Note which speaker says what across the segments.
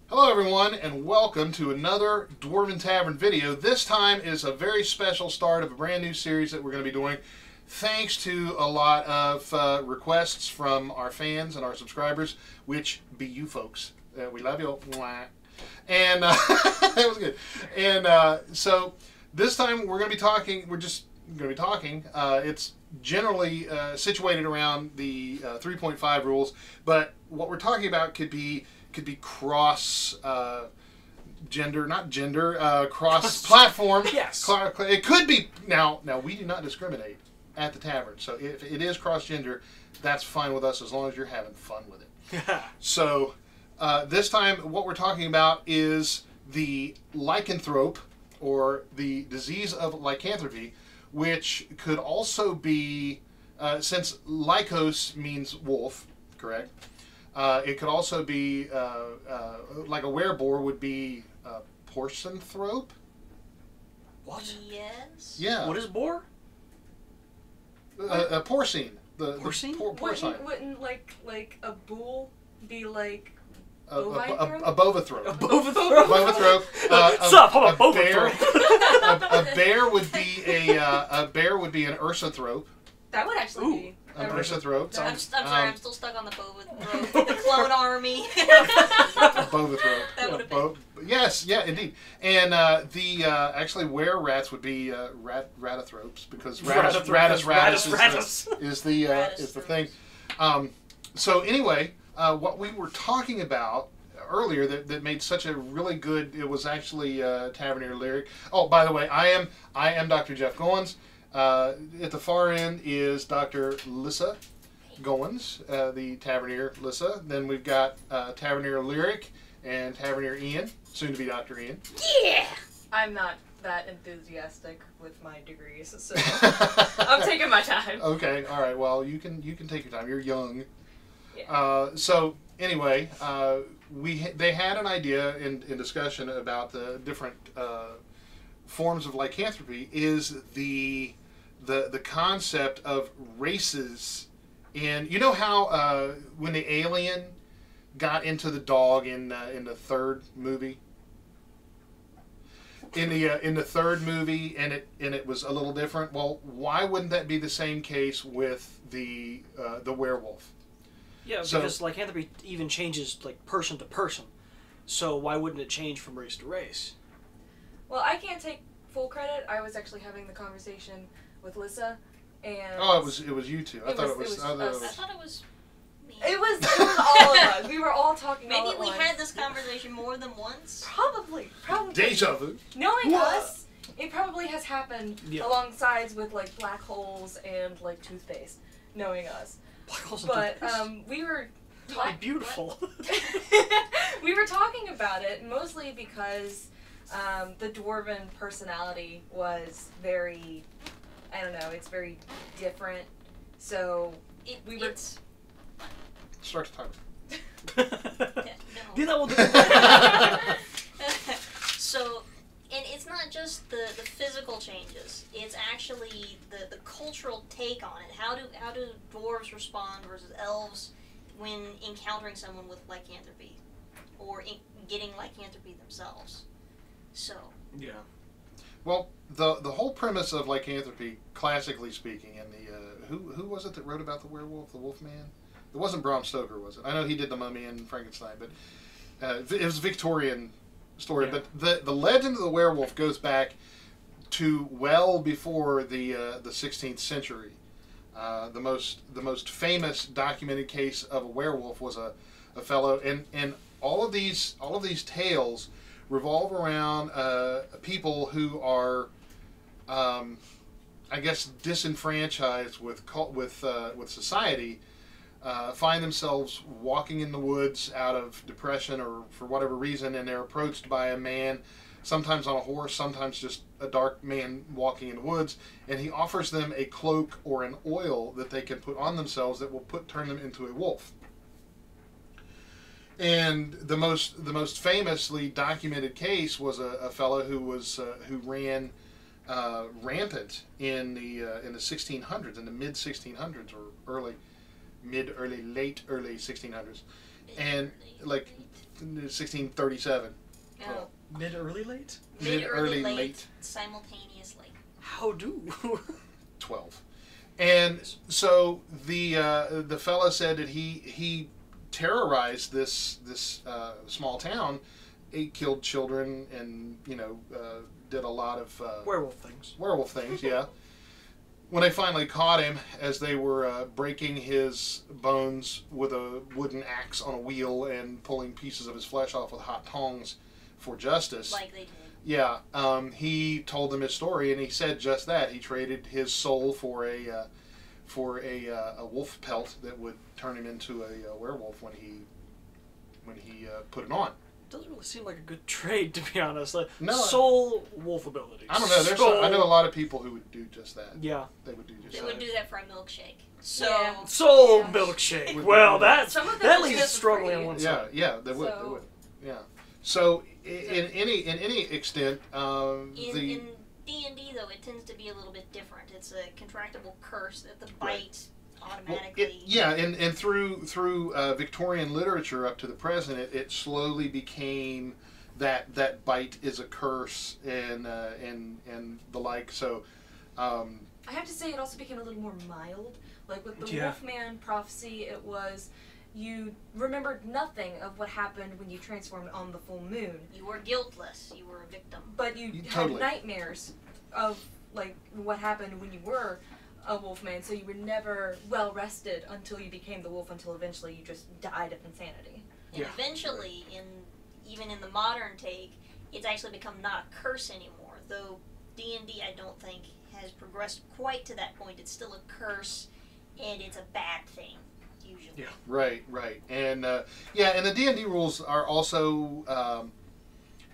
Speaker 1: Hello everyone, and welcome to another Dwarven Tavern video. This time is a very special start of a brand new series that we're going to be doing, thanks to a lot of requests from our fans and our subscribers, which be you folks. We love you. And that was good. And so this time we're going to be talking, it's generally situated around the 3.5 rules, but what we're talking about could be cross cross platform.
Speaker 2: Yes.
Speaker 1: It could be now we do not discriminate at the tavern, so if it is cross gender, that's fine with us as long as you're having fun with it. So this time what we're talking about is the lycanthrope, or the disease of lycanthropy, which could also be, since lycos means wolf, correct? It could also be, like a werebore would be porcenthrop.
Speaker 2: What?
Speaker 3: Yes.
Speaker 1: Yeah.
Speaker 2: What is boar?
Speaker 1: Porcine.
Speaker 2: Porcine?
Speaker 1: Porcine.
Speaker 4: Wouldn't like a bull be like
Speaker 1: A
Speaker 4: bovine
Speaker 1: bovathrope.
Speaker 2: A bovathrope?
Speaker 1: Bovathrope.
Speaker 2: What's up? I'm a
Speaker 1: bear.
Speaker 2: bovathrope.
Speaker 1: A bear would be an ursathrope.
Speaker 4: That would actually be.
Speaker 1: An ursathrope.
Speaker 3: I'm sorry, I'm still stuck on the the clone army.
Speaker 1: Bovathrope.
Speaker 3: That would have been.
Speaker 1: Yes, yeah, indeed. And actually were-rats would be ratathropes, because ratus is the thing. So anyway, what we were talking about earlier that made such a really good, it was actually Tavernier Lyric. Oh, by the way, I am Dr. Jeff Goins. At the far end is Dr. Lissa Goins, the Tavernier Lissa. Then we've got Tavernier Lyric and Tavernier Ian, soon to be Dr. Ian.
Speaker 3: Yeah!
Speaker 4: I'm not that enthusiastic with my degrees, so I'm taking my time.
Speaker 1: Okay, all right. Well, you can take your time. You're young.
Speaker 4: Yeah.
Speaker 1: So anyway, they had an idea in discussion about the different forms of lycanthropy, is the concept of races. And you know how when the alien got into the dog in the third movie, in the third movie, and it was a little different. Well, why wouldn't that be the same case with the werewolf?
Speaker 2: Yeah,
Speaker 1: So,
Speaker 2: because lycanthropy even changes like person to person. So why wouldn't it change from race to race?
Speaker 4: Well, I can't take full credit. I was actually having the conversation with Lissa, and
Speaker 1: oh, it was you two. I thought it was
Speaker 3: I thought it was me.
Speaker 4: It was all of us. We were all talking.
Speaker 3: Maybe
Speaker 4: all at
Speaker 3: we
Speaker 4: once.
Speaker 3: had this conversation more than once.
Speaker 4: Probably.
Speaker 1: deja vu.
Speaker 4: Knowing
Speaker 1: What?
Speaker 4: us, it probably has happened
Speaker 2: Yeah.
Speaker 4: alongside with like black holes and like toothpaste. Knowing us,
Speaker 2: Black holes and
Speaker 4: but
Speaker 2: toothpaste?
Speaker 4: we were
Speaker 2: Really beautiful.
Speaker 4: we were talking about it mostly because the dwarven personality was very, I don't know, it's very different. So
Speaker 3: It's
Speaker 1: Start the timer.
Speaker 2: Do
Speaker 3: no.
Speaker 2: that one.
Speaker 3: So, and it's not just the physical changes. It's actually the cultural take on it. How do dwarves respond versus elves when encountering someone with lycanthropy, or getting lycanthropy themselves? So.
Speaker 2: Yeah.
Speaker 1: Well, the whole premise of lycanthropy, classically speaking, and who was it that wrote about the werewolf, the Wolfman? It wasn't Bram Stoker, was it? I know he did The Mummy and Frankenstein, but it was a Victorian story.
Speaker 2: Yeah.
Speaker 1: But the legend of the werewolf goes back to well before the 16th century. The most famous documented case of a werewolf was a fellow, and all of these tales revolve around people who are, I guess, disenfranchised with society, find themselves walking in the woods out of depression or for whatever reason, and they're approached by a man, sometimes on a horse, sometimes just a dark man walking in the woods, and he offers them a cloak or an oil that they can put on themselves that will turn them into a wolf. And the most famously documented case was a fellow who ran rampant in the 1600s, in the mid 1600s or late early 1600s, and like 1637.
Speaker 3: Oh.
Speaker 2: Mid, early, late?
Speaker 3: Mid, early,
Speaker 1: late.
Speaker 3: late, simultaneously.
Speaker 2: How do?
Speaker 1: 12. And so the fella said that he terrorized this small town. He killed children and did a lot of
Speaker 2: Werewolf things.
Speaker 1: Werewolf things, yeah. When they finally caught him, as they were breaking his bones with a wooden axe on a wheel and pulling pieces of his flesh off with hot tongs for justice.
Speaker 3: Like they did.
Speaker 1: Yeah, he told them his story, and he said just that. He traded his soul for a wolf pelt that would turn him into a werewolf when he put it on.
Speaker 2: Doesn't really seem like a good trade, to be honest. Like,
Speaker 1: No.
Speaker 2: soul wolf abilities.
Speaker 1: I don't know. I know a lot of people who would do just that.
Speaker 2: Yeah.
Speaker 1: They would do just
Speaker 3: They
Speaker 1: that.
Speaker 3: would do that for a milkshake. So
Speaker 4: Yeah.
Speaker 2: Soul
Speaker 4: Yeah.
Speaker 2: milkshake.
Speaker 1: Would
Speaker 2: Well,
Speaker 1: be-
Speaker 2: that's
Speaker 4: Some of them
Speaker 2: that
Speaker 4: just
Speaker 2: leaves
Speaker 4: do it for
Speaker 2: strongly
Speaker 4: free.
Speaker 2: on one
Speaker 1: Yeah,
Speaker 2: side.
Speaker 1: yeah, they would. They
Speaker 4: So-
Speaker 1: would. Yeah. So in any extent,
Speaker 3: in
Speaker 1: the
Speaker 3: D&D though, it tends to be a little bit different. It's a contractable curse that the
Speaker 1: Right.
Speaker 3: bite
Speaker 1: well,
Speaker 3: automatically.
Speaker 1: and through Victorian literature up to the present, it slowly became that bite is a curse and the like. So.
Speaker 4: I have to say, it also became a little more mild. Like with the
Speaker 2: Yeah.
Speaker 4: Wolfman prophecy, it was you remembered nothing of what happened when you transformed on the full moon,
Speaker 3: You were guiltless. You were a victim.
Speaker 4: but you had
Speaker 1: Totally.
Speaker 4: nightmares of like what happened when you were a Wolfman. So you were never well rested until you became the wolf. Until eventually you just died of insanity.
Speaker 3: And
Speaker 2: Yeah.
Speaker 3: eventually, even in the modern take, it's actually become not a curse anymore. Though D&D, I don't think, has progressed quite to that point. It's still a curse, and it's a bad thing, usually.
Speaker 2: Yeah.
Speaker 1: Right, and and the D&D rules are also.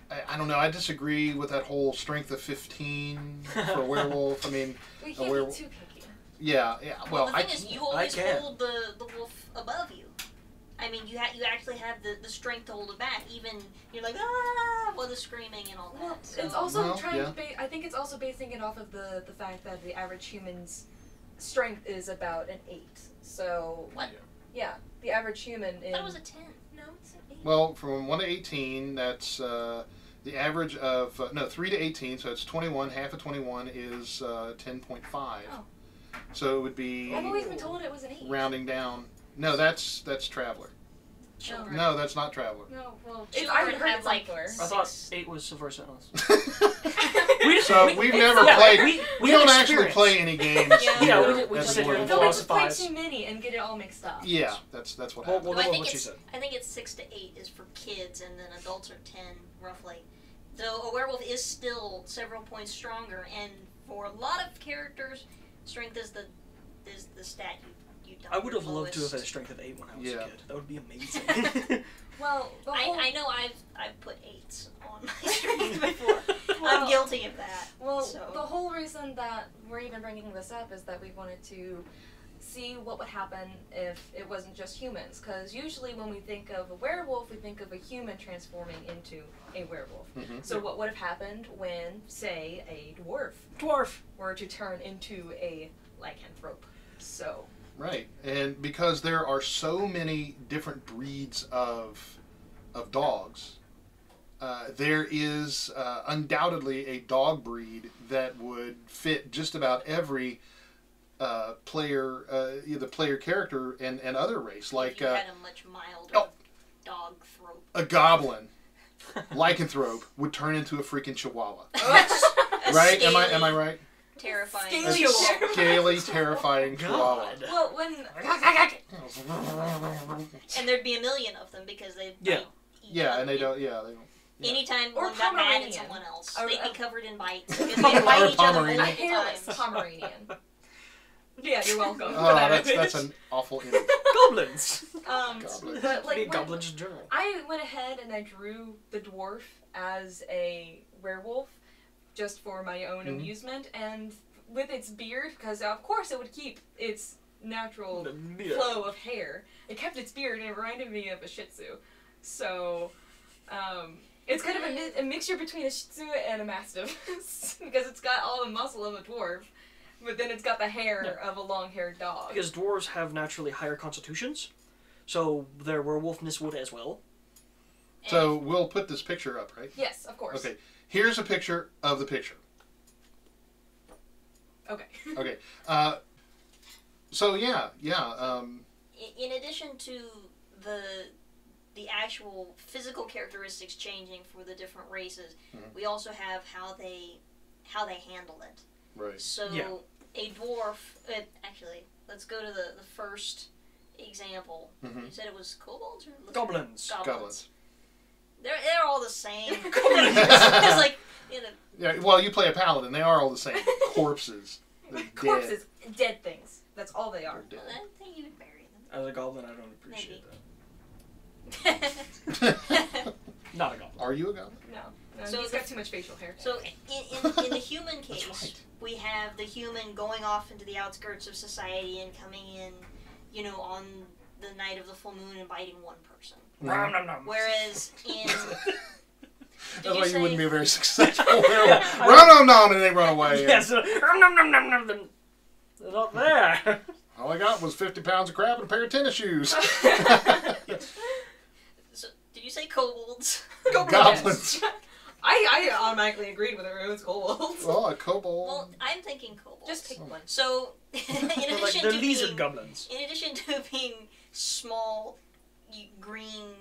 Speaker 1: I don't know. I disagree with that whole strength of 15 for a werewolf. I mean,
Speaker 4: We
Speaker 1: A
Speaker 4: can't be
Speaker 1: werewolf.
Speaker 4: too picky.
Speaker 1: yeah.
Speaker 3: Well,
Speaker 1: Well,
Speaker 3: the
Speaker 1: I
Speaker 3: thing is,
Speaker 1: can't.
Speaker 3: you always
Speaker 2: can't.
Speaker 3: hold the wolf above you. I mean, you actually have the strength to hold it back. Even you're like with the screaming and all that.
Speaker 4: Well,
Speaker 3: So-
Speaker 4: it's also
Speaker 1: Well,
Speaker 4: trying
Speaker 1: yeah.
Speaker 4: to. I think it's also basing it off of the fact that the average human's strength is about an 8. So
Speaker 3: What?
Speaker 4: yeah, the average human
Speaker 3: I
Speaker 4: is.
Speaker 3: thought it was a 10.
Speaker 4: No, it's an 8.
Speaker 1: Well, from 1 to 18, that's the average of 3 to 18. So it's 21. Half of 21 is 10.5.
Speaker 4: Oh.
Speaker 1: So it would be
Speaker 4: I've always been told it was an 8.
Speaker 1: rounding down. No, that's Traveler.
Speaker 3: Children.
Speaker 1: No, that's not Traveler.
Speaker 4: No, well,
Speaker 3: Children
Speaker 4: I heard
Speaker 3: have,
Speaker 4: it
Speaker 3: like,
Speaker 4: somewhere.
Speaker 2: I thought
Speaker 3: Six.
Speaker 2: 8 was Silver Sentinels.
Speaker 1: So we've never
Speaker 2: yeah,
Speaker 1: played.
Speaker 2: we
Speaker 1: We
Speaker 2: have
Speaker 1: don't actually
Speaker 2: experience.
Speaker 1: play any games.
Speaker 3: Yeah.
Speaker 1: here
Speaker 2: Yeah, we
Speaker 1: at
Speaker 2: just
Speaker 1: the
Speaker 2: sit here
Speaker 1: Dwarven
Speaker 2: and
Speaker 4: No, we
Speaker 1: Tavern.
Speaker 4: just play
Speaker 2: philosophize.
Speaker 4: too many and get it all mixed up.
Speaker 1: Yeah, that's what
Speaker 2: Well,
Speaker 1: happened.
Speaker 2: well,
Speaker 3: I
Speaker 2: what
Speaker 3: think
Speaker 2: she
Speaker 3: it's
Speaker 2: said.
Speaker 3: 6 to 8 is for kids, and then adults are 10 roughly. So a werewolf is still several points stronger, and for a lot of characters, strength is the stat you don't.
Speaker 2: I would have loved to have
Speaker 3: lowest.
Speaker 2: had a strength of 8 when I was
Speaker 1: Yeah.
Speaker 2: a kid. That would be amazing.
Speaker 4: Well, the whole,
Speaker 3: I know I've put 8s on my strength before. I'm guilty of that.
Speaker 4: Well,
Speaker 3: so.
Speaker 4: the whole reason that we're even bringing this up is that we wanted to see what would happen if it wasn't just humans. Because usually when we think of a werewolf, we think of a human transforming into a werewolf.
Speaker 1: Mhm.
Speaker 4: So what would have happened when, say, a
Speaker 2: Dwarf.
Speaker 4: were to turn into a lycanthrope? So,
Speaker 1: Right, and because there are so many different breeds of dogs, there is undoubtedly a dog breed that would fit just about every player, the player character and other race. Like
Speaker 3: if you had a much milder
Speaker 1: oh.
Speaker 3: dog throat.
Speaker 1: a goblin, lycanthrope would turn into a freaking chihuahua.
Speaker 3: A
Speaker 1: Right?
Speaker 3: scaly,
Speaker 1: Am I right?
Speaker 3: Terrifying.
Speaker 1: A
Speaker 4: Scaly
Speaker 1: scaly, terrifying chihuahua.
Speaker 2: God.
Speaker 4: well, when
Speaker 3: And there'd be a million of them because they
Speaker 2: Yeah.
Speaker 3: bite each
Speaker 1: Yeah,
Speaker 3: other.
Speaker 1: and they don't. Yeah, they don't. Yeah.
Speaker 3: Anytime
Speaker 4: Or
Speaker 3: one got mad at
Speaker 4: Pomeranian.
Speaker 3: someone else,
Speaker 4: Or-
Speaker 3: they'd be covered in bites because they bite each other
Speaker 1: Pomeranian.
Speaker 4: a
Speaker 3: multiple
Speaker 4: hairless
Speaker 3: times.
Speaker 4: Pomeranian. Yeah, you're welcome.
Speaker 1: Oh, that's an awful image.
Speaker 2: Goblins.
Speaker 1: Goblin.
Speaker 4: But
Speaker 2: Be
Speaker 4: like when,
Speaker 2: goblins in general.
Speaker 4: I went ahead and I drew the dwarf as a werewolf just for my own
Speaker 1: Mhm.
Speaker 4: amusement, and with its beard, because of course it would keep its natural
Speaker 2: Yeah.
Speaker 4: flow of hair. It kept its beard and it reminded me of a Shih Tzu. So, it's kind of a mixture between a Shih Tzu and a Mastiff because it's got all the muscle of a dwarf, but then it's got the hair of a long-haired dog.
Speaker 2: Because dwarves have naturally higher constitutions, so their werewolfness would as well.
Speaker 1: So we'll put this picture up, right?
Speaker 4: Yes, of course.
Speaker 1: Okay. Here's a picture of the picture.
Speaker 4: Okay.
Speaker 1: Okay. So yeah.
Speaker 3: In addition to the actual physical characteristics changing for the different races, we also have how they handle it.
Speaker 1: Right.
Speaker 3: So a dwarf. Actually, let's go to the first example. You said it was kobolds or
Speaker 2: goblins.
Speaker 3: Goblins. They're all the same. It's like, you know.
Speaker 1: Yeah. Well, you play a paladin. They are all the same. Corpses. They're
Speaker 4: Corpses. Dead things. That's all they are.
Speaker 3: Well, I think you would bury them.
Speaker 2: As a goblin, I don't appreciate
Speaker 1: Dead.
Speaker 2: Not a goblin.
Speaker 1: Are you a goblin?
Speaker 4: No,
Speaker 3: So
Speaker 4: he's got too much facial hair.
Speaker 3: So in the human case,
Speaker 1: right.
Speaker 3: we have the human going off into the outskirts of society and coming in, you know, on the night of the full moon and biting one person. Whereas in
Speaker 1: That's why you wouldn't be a very successful werewolf. Run, and they run away.
Speaker 2: Yes. They're not there.
Speaker 1: All I got was 50 pounds of crab and a pair of tennis shoes.
Speaker 3: So, did you say kobolds?
Speaker 1: Goblins.
Speaker 4: I automatically agreed with her. It was kobolds.
Speaker 1: Well, a kobold.
Speaker 3: Well, I'm thinking kobolds.
Speaker 4: Just pick one.
Speaker 3: So, in
Speaker 2: They're like
Speaker 3: addition
Speaker 2: the
Speaker 3: to
Speaker 2: lizard
Speaker 3: being,
Speaker 2: goblins.
Speaker 3: in addition to being small, green,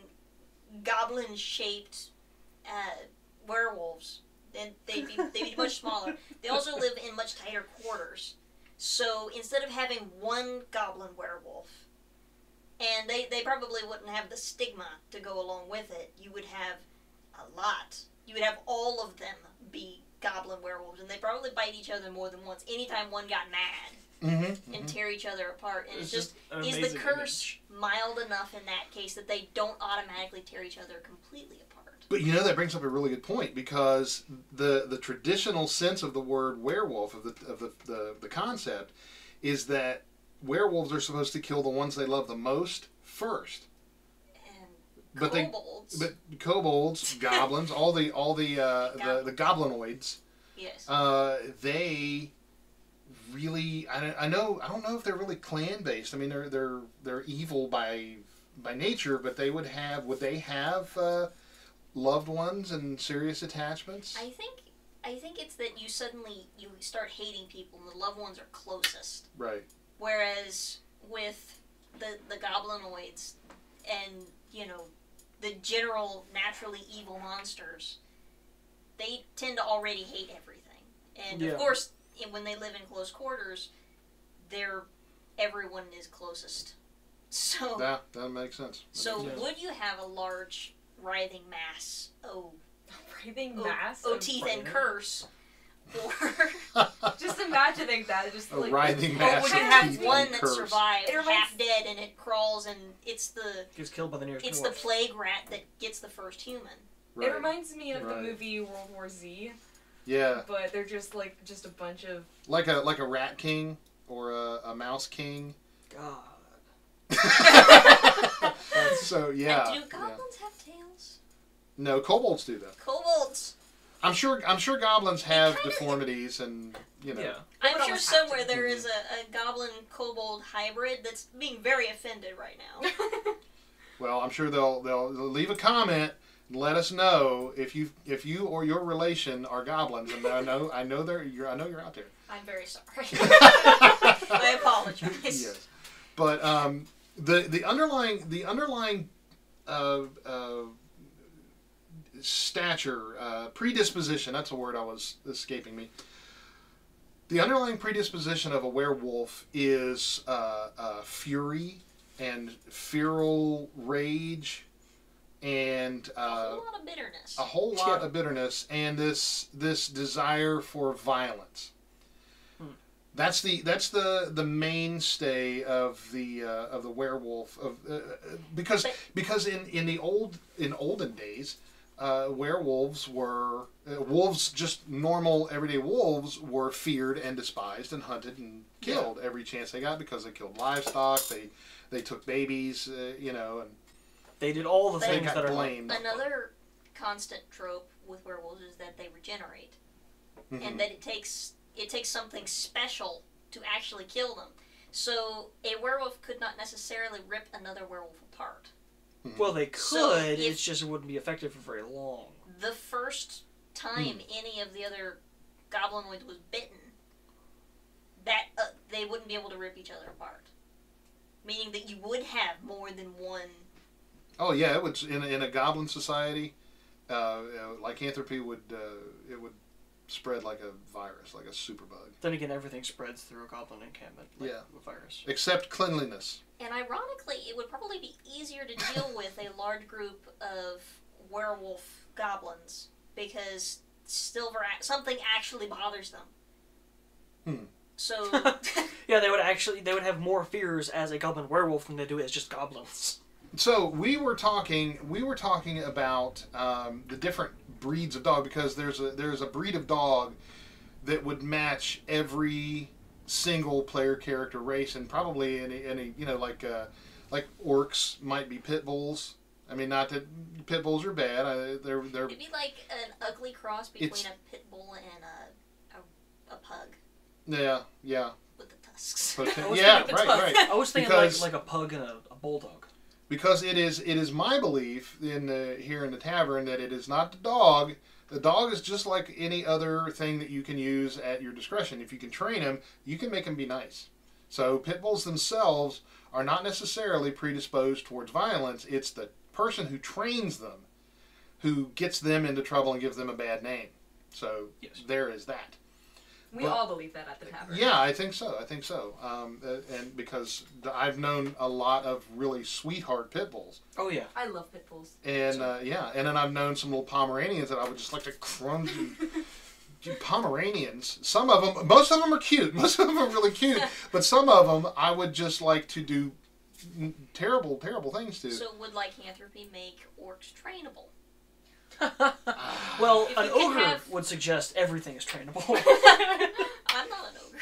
Speaker 3: goblin-shaped werewolves, they'd be much smaller. They also live in much tighter quarters. So instead of having one goblin werewolf, and they probably wouldn't have the stigma to go along with it, you would have a lot. You would have all of them be goblin werewolves, and they probably bite each other more than once. Anytime one got mad and tear each other apart, and it's just is the curse mild enough in that case that they don't automatically tear each other completely apart?
Speaker 1: But you know, that brings up a really good point, because the traditional sense of the word werewolf, of the concept, is that werewolves are supposed to kill the ones they love the most first.
Speaker 3: And kobolds.
Speaker 1: But kobolds, goblins, all the goblinoids.
Speaker 3: Yes.
Speaker 1: They really, I don't know if they're really clan based. I mean, they're evil by nature, but would they have loved ones and serious attachments?
Speaker 3: I think it's that you start hating people and the loved ones are closest.
Speaker 1: Right.
Speaker 3: Whereas with the goblinoids and, you know, the general naturally evil monsters, they tend to already hate everything. And of course, when they live in close quarters, everyone is closest. So
Speaker 1: that makes sense.
Speaker 3: Would you have a large writhing mass? Teeth and curse. Or
Speaker 4: just imagining that, just
Speaker 1: a
Speaker 4: like
Speaker 1: writhing mass.
Speaker 3: Or would you have one that survived, half dead, and it crawls, and
Speaker 2: gets killed by the nearest
Speaker 3: It's
Speaker 2: dwarf.
Speaker 3: the plague rat that gets the first human.
Speaker 1: Right.
Speaker 4: It reminds me of the movie World War Z.
Speaker 1: Yeah.
Speaker 4: But they're just a bunch of
Speaker 1: like a rat king or a mouse king.
Speaker 2: God.
Speaker 1: So yeah.
Speaker 3: And do goblins have tails?
Speaker 1: No, kobolds do though.
Speaker 3: Kobolds.
Speaker 1: I'm sure goblins have deformities, and you know.
Speaker 2: Yeah.
Speaker 3: I'm sure somewhere there is a goblin kobold hybrid that's being very offended right now.
Speaker 1: Well, I'm sure they'll leave a comment and let us know if you or your relation are goblins, and I know you're out there.
Speaker 3: I'm very sorry. I apologize.
Speaker 1: Yes, but the underlying stature, predisposition, that's a word I was escaping me. The underlying predisposition of a werewolf is fury and feral rage and
Speaker 3: a whole lot of bitterness.
Speaker 1: A whole lot of bitterness, and this desire for violence. That's the mainstay of the werewolf because in olden days, werewolves were wolves, just normal everyday wolves, were feared and despised and hunted and killed every chance they got, because they killed livestock, they took babies, and
Speaker 2: they did all the things that are
Speaker 1: blamed.
Speaker 3: Another constant trope with werewolves is that they regenerate, and that it takes something special to actually kill them. So a werewolf could not necessarily rip another werewolf apart.
Speaker 2: Well, they could.
Speaker 3: So
Speaker 2: It's just it wouldn't be effective for very long.
Speaker 3: The first time any of the other goblinoids was bitten, that they wouldn't be able to rip each other apart. Meaning that you would have more than one.
Speaker 1: Oh yeah, it would in a goblin society. Lycanthropy would spread like a virus, like a superbug.
Speaker 2: Then again, everything spreads through a goblin encampment, like a virus.
Speaker 1: Except cleanliness.
Speaker 3: And ironically, it would probably be easier to deal with a large group of werewolf goblins because something actually bothers them. So
Speaker 2: yeah, they would have more fears as a goblin werewolf than they do as just goblins.
Speaker 1: So we were talking about the different breeds of dog, because there's a breed of dog that would match every single player character race, and probably any like orcs might be pit bulls. I mean, not that pit bulls are bad. They're
Speaker 3: it'd be like an ugly cross between a pit bull and a pug.
Speaker 1: Yeah.
Speaker 3: With the tusks.
Speaker 1: Right. I
Speaker 2: was thinking like a pug and a bulldog.
Speaker 1: Because it is my belief here in the tavern that it is not the dog. The dog is just like any other thing that you can use at your discretion. If you can train him, you can make him be nice. So pit bulls themselves are not necessarily predisposed towards violence. It's the person who trains them who gets them into trouble and gives them a bad name. So there is that.
Speaker 4: We all believe that at the tavern.
Speaker 1: Yeah, I think so. And because I've known a lot of really sweetheart pit bulls.
Speaker 2: Oh yeah,
Speaker 4: I love pit bulls.
Speaker 1: And and then I've known some little Pomeranians that I would just like to crunch. Pomeranians. Most of them are cute. Most of them are really cute. But some of them I would just like to do terrible, terrible things to.
Speaker 3: So would lycanthropy make orcs trainable?
Speaker 2: Well, an ogre would suggest everything is trainable.
Speaker 3: I'm not an ogre.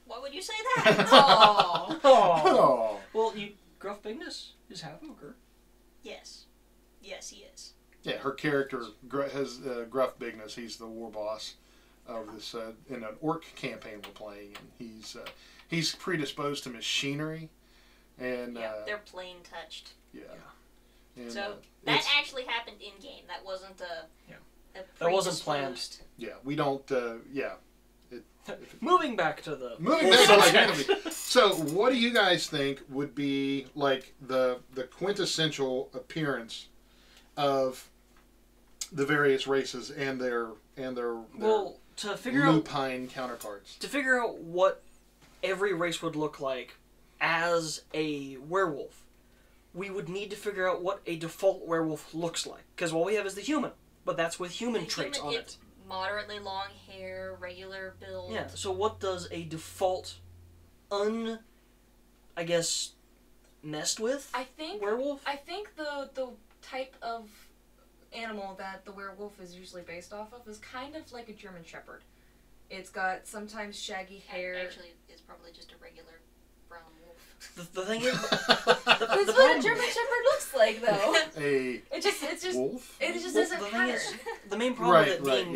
Speaker 3: Why would you say that?
Speaker 2: Oh. Well, Gruff Bigness is half ogre.
Speaker 3: Yes, he is.
Speaker 1: Yeah, her character has Gruff Bigness. He's the war boss of this in an orc campaign we're playing, and he's predisposed to machinery, and
Speaker 3: they're plain touched.
Speaker 1: Yeah. And,
Speaker 3: so that actually happened in game. That wasn't
Speaker 2: that wasn't planned.
Speaker 1: Yeah, we don't.
Speaker 2: Moving back to
Speaker 1: Lycanthropy. So, what do you guys think would be like the quintessential appearance of the various races and their
Speaker 2: to figure
Speaker 1: lupine counterparts?
Speaker 2: To figure out what every race would look like as a werewolf, we would need to figure out what a default werewolf looks like. Because all we have is the human, but that's with human traits on it.
Speaker 3: Moderately long hair, regular build.
Speaker 2: Yeah, so what does a default messed with werewolf?
Speaker 4: I think the type of animal that the werewolf is usually based off of is kind of like a German Shepherd. It's got sometimes shaggy hair.
Speaker 3: Actually, it's probably just a regular brown wolf.
Speaker 2: The thing is,
Speaker 4: that's what a German Shepherd looks like, though.
Speaker 1: It's
Speaker 4: just
Speaker 1: wolf.
Speaker 4: It just isn't pattern.
Speaker 2: The main problem with it being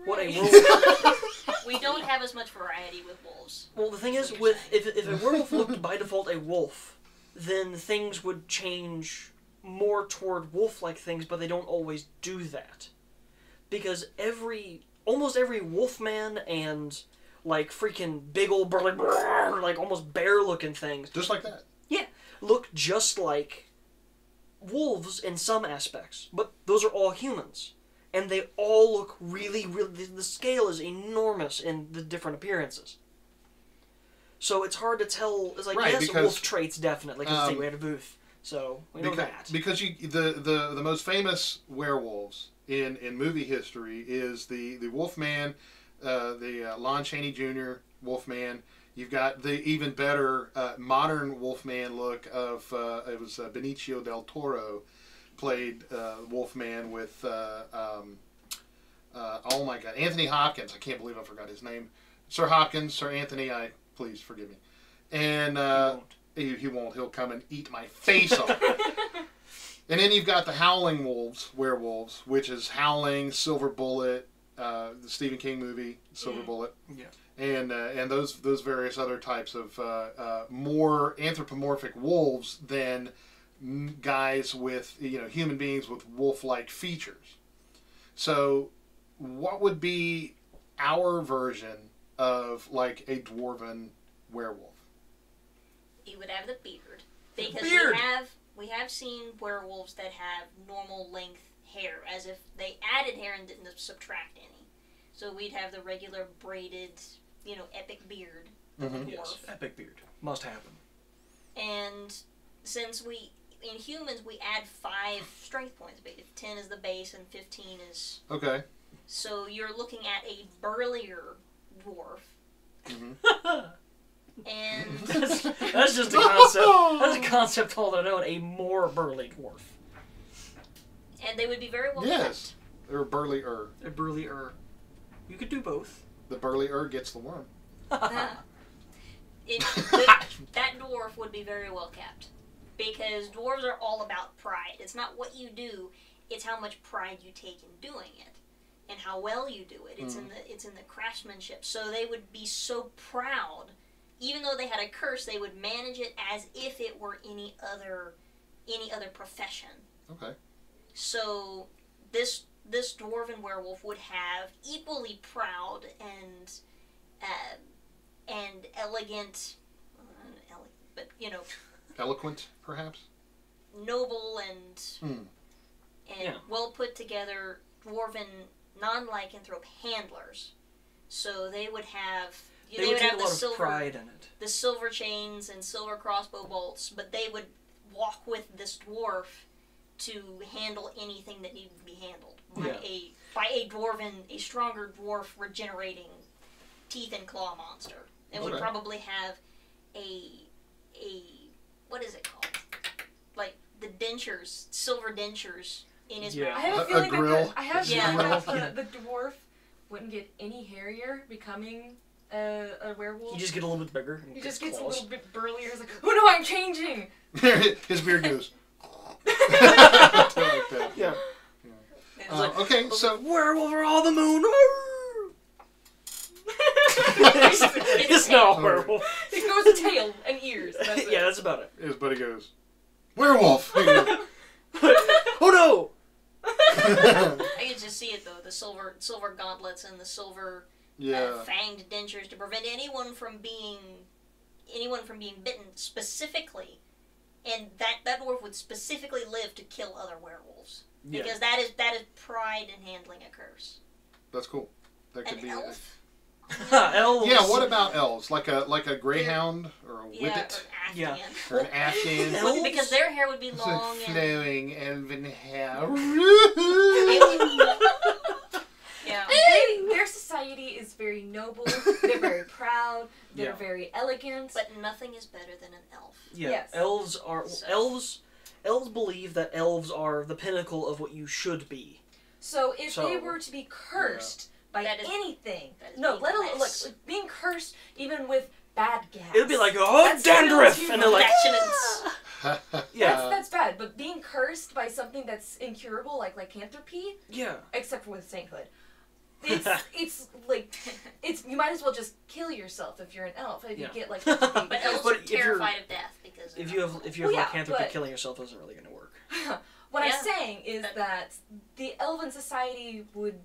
Speaker 2: what a
Speaker 3: wolf. We don't have as much variety with wolves.
Speaker 2: Well, the thing is, if a werewolf looked by default a wolf, then things would change more toward wolf-like things, but they don't always do that. Because almost every wolfman and like freaking big old burly, like almost bear-looking things.
Speaker 1: Just like that.
Speaker 2: Yeah, look just like wolves in some aspects, but those are all humans. And they all look really, really, the scale is enormous in the different appearances. So it's hard to tell, it's like, yes, wolf traits definitely, because we had a booth. So, we know that.
Speaker 1: Because the most famous werewolves in movie history is the Wolfman, the Lon Chaney Jr. Wolfman. You've got the even better modern Wolfman look of, it was Benicio del Toro played Wolfman with, oh my God, Anthony Hopkins. I can't believe I forgot his name. Sir Anthony, please forgive me. And he won't. He'll come and eat my face off. And then you've got the Howling werewolves, which is Howling, Silver Bullet, the Stephen King movie, Silver Bullet.
Speaker 2: Yeah.
Speaker 1: And those various other types of more anthropomorphic wolves than guys with, human beings with wolf-like features. So, what would be our version of like a dwarven werewolf?
Speaker 3: He would have the beard, because we have seen werewolves that have normal length hair, as if they added hair and didn't subtract any. So we'd have the regular braided, epic beard.
Speaker 1: Mm-hmm.
Speaker 2: Yes, epic beard must happen.
Speaker 3: And since in humans we add 5 strength points, 10 is the base and 15 is.
Speaker 1: Okay.
Speaker 3: So you're looking at a burlier dwarf.
Speaker 1: Mm-hmm.
Speaker 3: And
Speaker 2: that's just a concept. That's a concept all on a more burly dwarf.
Speaker 3: And they would be very well
Speaker 1: Yes. Or burlier.
Speaker 2: A burlier. You could do both.
Speaker 1: The burlier gets the worm.
Speaker 3: That dwarf would be very well kept. Because dwarves are all about pride. It's not what you do, it's how much pride you take in doing it. And how well you do it. It's in the craftsmanship. So they would be so proud. Even though they had a curse, they would manage it as if it were any other profession.
Speaker 1: Okay.
Speaker 3: So this dwarven werewolf would have equally proud and elegant, but
Speaker 1: Eloquent, perhaps?
Speaker 3: noble and well put together dwarven non-lycanthrope handlers. So they would have.
Speaker 2: They would have a lot of pride in it.
Speaker 3: The silver chains and silver crossbow bolts, but they would walk with this dwarf to handle anything that needed to be handled by a stronger dwarf regenerating teeth and claw monster. And would probably have a what is it called? Like the dentures, silver dentures in his mouth.
Speaker 4: I have a feeling
Speaker 1: grill.
Speaker 4: that the dwarf wouldn't get any hairier becoming a werewolf.
Speaker 2: You just get a little bit bigger.
Speaker 4: He just gets a little bit burlier. He's like, oh no, I'm changing!
Speaker 1: His beard goes.
Speaker 2: Yeah.
Speaker 1: Okay, so
Speaker 2: werewolf are all the moon. It's not a werewolf.
Speaker 4: He grows a tail and ears. That's it.
Speaker 2: Yeah, that's about it.
Speaker 1: his buddy goes, werewolf!
Speaker 2: Oh no!
Speaker 3: I can just see it though, the silver gauntlets and the silver fanged dentures to prevent anyone from being bitten specifically, and that dwarf would specifically live to kill other werewolves because that is pride in handling a curse.
Speaker 1: That's cool. That could
Speaker 3: An
Speaker 1: be
Speaker 3: elf.
Speaker 2: Elves.
Speaker 1: Yeah, what about elves? Like a greyhound or a whippet?
Speaker 3: Yeah,
Speaker 1: Or an Afghan?
Speaker 3: because their hair would be long and
Speaker 1: flowing elven hair.
Speaker 3: yeah.
Speaker 4: Their society is very noble. They're very proud. They're very elegant.
Speaker 3: But nothing is better than an elf.
Speaker 2: Yeah,
Speaker 4: Yes.
Speaker 2: elves are elves believe that elves are the pinnacle of what you should be.
Speaker 4: So if they were to be cursed by anything, let alone like being cursed even with bad gas,
Speaker 2: It'd be like, oh, dandruff, and they're like,
Speaker 4: that's bad. But being cursed by something that's incurable, like lycanthropy, except for with sainthood, it's you might as well just kill yourself if you're an elf. If you get like,
Speaker 3: but elves are terrified of death because
Speaker 2: if you have lycanthropy, killing yourself isn't really going to work.
Speaker 4: What I'm saying is that the elven society would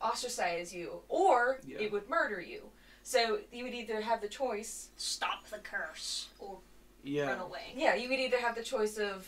Speaker 4: ostracize you, or it would murder you. So you would either have the choice...
Speaker 3: Stop the curse, or run away.
Speaker 4: Yeah, you would either have the choice of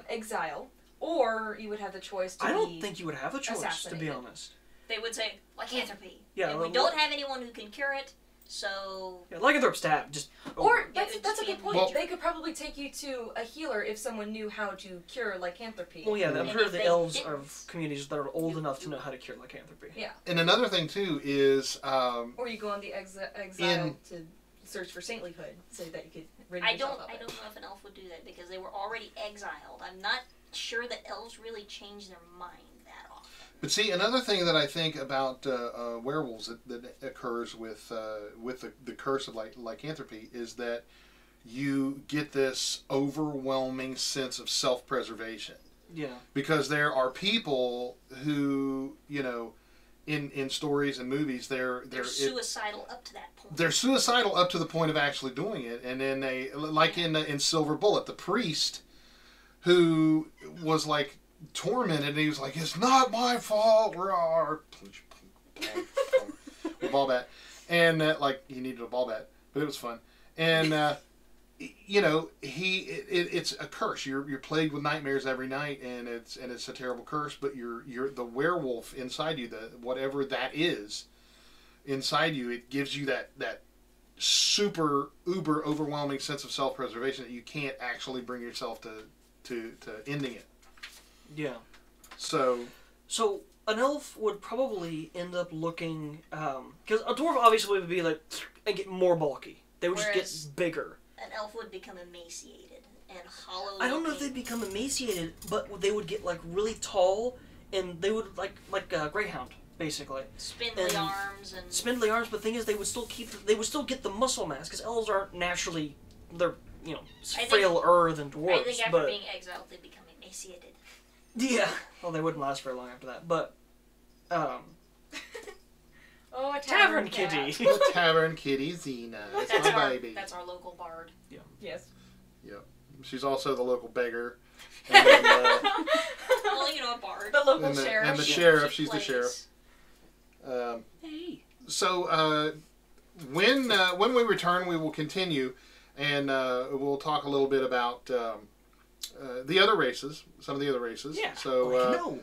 Speaker 4: exile, or you would have the choice to
Speaker 2: I don't think you would have a choice, to be honest.
Speaker 3: They would say, lycanthropy.
Speaker 2: Yeah,
Speaker 3: and we don't have anyone who can cure it, so...
Speaker 2: Yeah, lycanthrope stab, just...
Speaker 4: Or, that's a good point. Well, they could probably take you to a healer if someone knew how to cure lycanthropy.
Speaker 2: Well, yeah, I'm sure the elves are communities that are old enough to know how to cure lycanthropy.
Speaker 4: Yeah.
Speaker 1: And another thing, too, is...
Speaker 4: or you go on the exile to search for saintlyhood so that you could rid yourself of it.
Speaker 3: I don't know if an elf would do that, because they were already exiled. I'm not sure that elves really change their mind that often.
Speaker 1: But see, another thing that I think about werewolves that occurs with the curse of lycanthropy is that you get this overwhelming sense of self-preservation.
Speaker 2: Yeah.
Speaker 1: Because there are people who, in stories and movies, they're
Speaker 3: suicidal up to that point.
Speaker 1: They're suicidal up to the point of actually doing it, and then they, like in Silver Bullet, the priest who was like tormented, and he was like, "It's not my fault. We're our ball bat," and like he needed a ball bat, but it was fun, and. You know, it's a curse. You're plagued with nightmares every night, and it's a terrible curse. But you're the werewolf inside you, the whatever that is inside you. It gives you that super uber overwhelming sense of self-preservation that you can't actually bring yourself to ending it.
Speaker 2: Yeah.
Speaker 1: So
Speaker 2: an elf would probably end up looking because a dwarf obviously would be like and get more bulky. They would just get bigger.
Speaker 3: An elf would become emaciated and hollow.
Speaker 2: I don't know if they'd become emaciated, but they would get like really tall, and they would like a greyhound basically.
Speaker 3: Spindly arms.
Speaker 2: But the thing is, they would still get the muscle mass because elves aren't naturally they're frailer than dwarves.
Speaker 3: I think after being exiled, they become emaciated.
Speaker 2: Yeah. Well, they wouldn't last very long after that, but.
Speaker 4: Oh, a
Speaker 2: tavern kitty.
Speaker 1: The tavern kitty, Xena. That's my baby.
Speaker 3: That's our local bard.
Speaker 2: Yeah.
Speaker 4: Yes.
Speaker 1: Yep. She's also the local beggar. And then,
Speaker 3: well, you know, a bard.
Speaker 4: The local sheriff.
Speaker 1: And the sheriff. She's the sheriff.
Speaker 2: Hey.
Speaker 1: So when we return, we will continue, and we'll talk a little bit about the other races, some of the other races.
Speaker 2: Yeah.
Speaker 1: So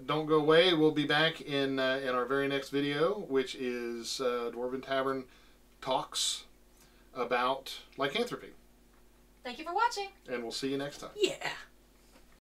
Speaker 1: don't go away. We'll be back in our very next video, which is Dwarven Tavern talks about lycanthropy.
Speaker 4: Thank you for watching.
Speaker 1: And we'll see you next time.
Speaker 2: Yeah.